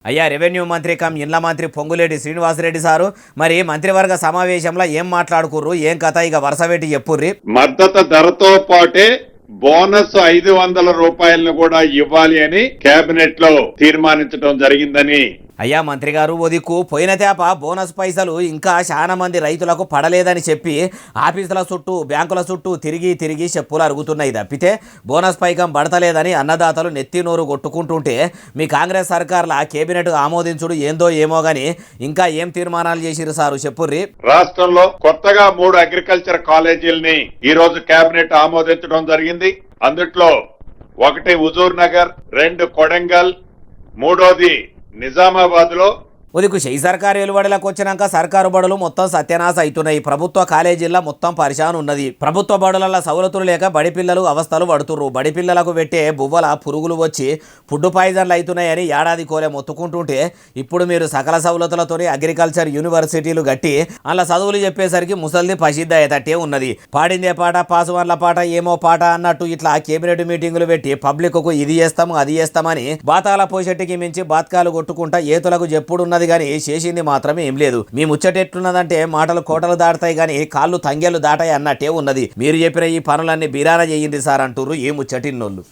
అయ్యా రెవెన్యూ మంత్రి కమ్ ఇండ్ల మంత్రి పొంగులేటి శ్రీనివాసరెడ్డి సారు మరి మంత్రివర్గ సమావేశంలో ఏం మాట్లాడుకుర్రు ఏం కథ ఇక వరుస పెట్టి చెప్పుర్రి. మద్దతు ధరతో పాటే బోనస్ 500 రూపాయలను కూడా ఇవ్వాలి అని కేబినెట్ లో తీర్మానించడం జరిగిందని. అయ్యా మంత్రి గారు ఒదిక్కు పోయిన తేప బోనస్ పైసలు ఇంకా చాలా మంది రైతులకు పడలేదని చెప్పి ఆఫీసుల చుట్టూ బ్యాంకుల చుట్టూ తిరిగి తిరిగి చెప్పులు అరుగుతున్నాయి తప్పితే బోనస్ పైకం పడతలేదని అన్నదాతలు నెత్తి నోరు కొట్టుకుంటుంటే మీ కాంగ్రెస్ సర్కార్ల కేబినెట్ ఆమోదించుడు ఏందో ఏమో గాని ఇంకా ఏం తీర్మానాలు చేసిరు సారు చెప్పుర్రి. రాష్ట్రంలో కొత్తగా 3 అగ్రికల్చర్ కాలేజీలని ఈ రోజు కేబినెట్ ఆమోదించడం జరిగింది. అందుట్లో 1 హుజూర్ నగర్, 2 కొడంగల్, 3వది నిజామాబాద్ లో. ఉదికు ఈ సర్కారు వెలువడిలకు వచ్చినాక సర్కారు బడులు మొత్తం సత్యనాశ అవుతున్నాయి. ప్రభుత్వ కాలేజీల్లో మొత్తం పరిశాన్ ఉన్నది. ప్రభుత్వ బడులలో సవలతులు లేక బడి పిల్లలు అవస్థలు పడుతుర్రు. బడి పిల్లలకు పెట్టే బువ్వల పురుగులు వచ్చి ఫుడ్ పాయిజన్లు అవుతున్నాయని ఏడాది కోలే మొత్తుకుంటుంటే ఇప్పుడు మీరు సకల సవలతులతోని అగ్రికల్చర్ యూనివర్సిటీలు గట్టి అలా చదువులు చెప్పేసరికి ముసల్ది ప్రసిద్ధ అయ్యేటట్టే ఉన్నది. పాడిందే పాట పాసువాన్ల పాట ఏమో పాట అన్నట్టు ఇట్లా కేబినెట్ మీటింగులు పెట్టి పబ్లిక్ కు ఇది చేస్తాము అది చేస్తామని బాతాల పోషెట్టికి మించి బాత్కాలు కొట్టుకుంటా ఏతులకు చెప్పుడున్నది గాని చేసింది మాత్రమే ఏం లేదు. మీ ముచ్చటెట్లున్నదంటే మాటలు కోటలు దాటుతాయి గాని కాళ్ళు తంగేలు దాటాయి అన్నట్టే ఉన్నది. మీరు చెప్పిన ఈ పనులన్నీ బిరాన చేయింది సార్ అంటుర్రు ఈ ముచ్చటిన్నోళ్ళు.